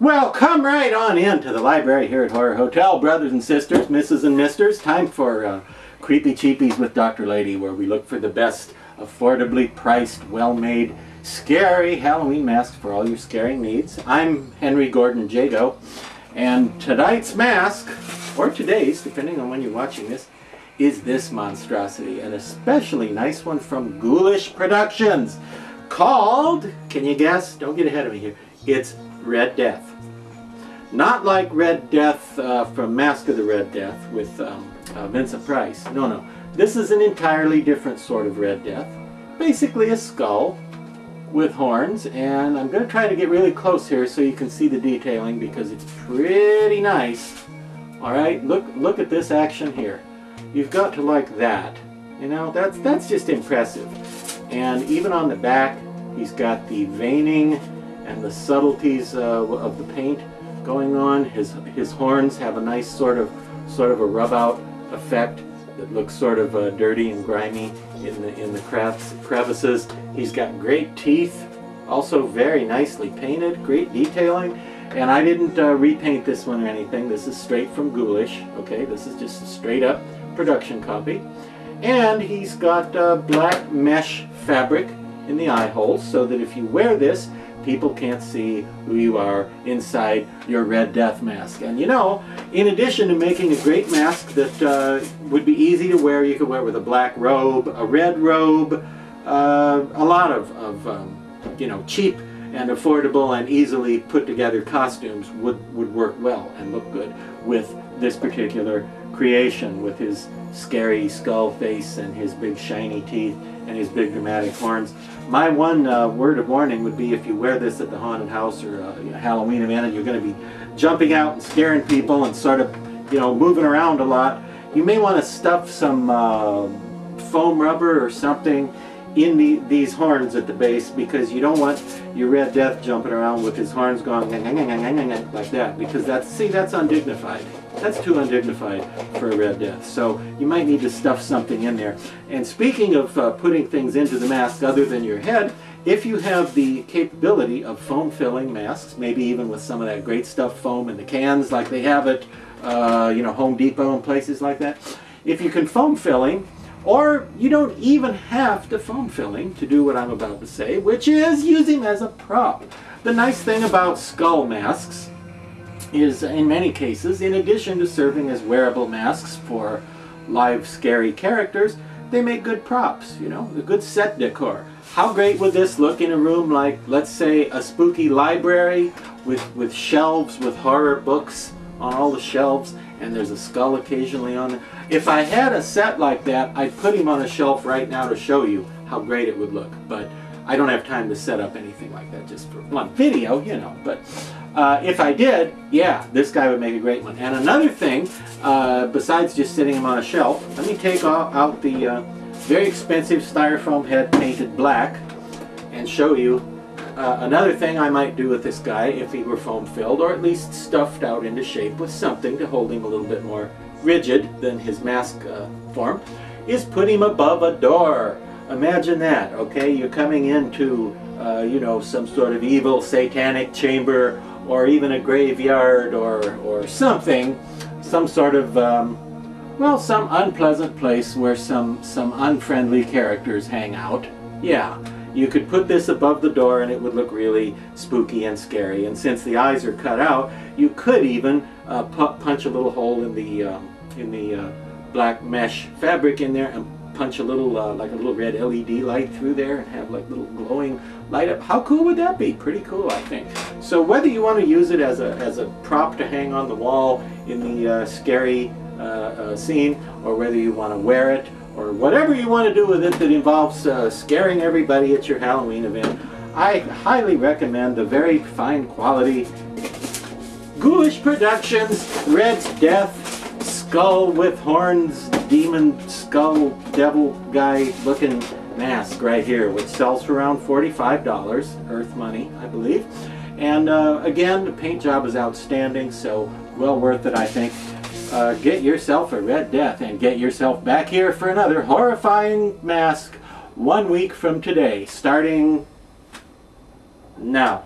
Well, come right on in to the library here at Horror Hotel, brothers and sisters, misses and misters. Time for Creepy Cheapies with Dr. Lady, where we look for the best, affordably priced, well-made, scary Halloween masks for all your scaring needs. I'm Henry Gordon Jago, and tonight's mask, or today's, depending on when you're watching this, is this monstrosity. An especially nice one from Ghoulish Productions, called, can you guess? Don't get ahead of me here. It's Red Death. Not like Red Death from Mask of the Red Death with Vincent Price. No, no. This is an entirely different sort of Red Death. Basically a skull with horns, and I'm going to try to get really close here so you can see the detailing because it's pretty nice. Alright, look at this action here. You've got to like that. You know, that's just impressive. And even on the back, he's got the veining and the subtleties of the paint going on. His horns have a nice sort of a rub out effect that looks sort of dirty and grimy in the crevices. He's got great teeth, also very nicely painted, great detailing. And I didn't repaint this one or anything. This is straight from Ghoulish. Okay, this is just a straight up production copy. And he's got black mesh fabric in the eye holes so that if you wear this, people can't see who you are inside your Red Death mask. And you know, in addition to making a great mask that would be easy to wear, you could wear with a black robe, a red robe, a lot of you know, cheap and affordable and easily put together costumes would work well and look good with this particular creation, with his scary skull face and his big shiny teeth and his big dramatic horns. My one word of warning would be if you wear this at the haunted house or a Halloween event and you're going to be jumping out and scaring people and sort of, you know, moving around a lot, you may want to stuff some foam rubber or something in these horns at the base, because you don't want your Red Death jumping around with his horns going like that, because that's undignified. That's too undignified for a Red Death. So you might need to stuff something in there. And speaking of putting things into the mask other than your head, if you have the capability of foam filling masks, maybe even with some of that great stuff foam in the cans like they have at you know, Home Depot and places like that, if you can foam filling, or you don't even have to foam filling to do what I'm about to say, which is use him as a prop. The nice thing about skull masks is, in many cases, in addition to serving as wearable masks for live scary characters, they make good props, you know, a good set decor. How great would this look in a room like, let's say, a spooky library with shelves with horror books on all the shelves, and there's a skull occasionally on it. If I had a set like that, I'd put him on a shelf right now to show you how great it would look. But I don't have time to set up anything like that just for one video, you know. But if I did, yeah, this guy would make a great one. And another thing, besides just sitting him on a shelf, let me take out the very expensive styrofoam head painted black and show you another thing I might do with this guy if he were foam filled, or at least stuffed out into shape with something to hold him a little bit more rigid than his mask form, is put him above a door. Imagine that, okay? You're coming into, you know, some sort of evil satanic chamber, or even a graveyard, or something, some sort of, well, some unpleasant place where some unfriendly characters hang out. Yeah. You could put this above the door and it would look really spooky and scary. And since the eyes are cut out, you could even punch a little hole in the black mesh fabric in there and punch a little like a little red LED light through there and have like little glowing light up. How cool would that be? Pretty cool, I think. So whether you want to use it as a prop to hang on the wall in the scary scene, or whether you want to wear it, or whatever you want to do with it that involves scaring everybody at your Halloween event, I highly recommend the very fine quality Ghoulish Productions Red Death skull with horns, demon skull, devil guy looking mask right here, which sells for around $45, Earth money, I believe. And again, the paint job is outstanding, so well worth it, I think. Get yourself a Red Death and get yourself back here for another horrifying mask 1 week from today, starting now.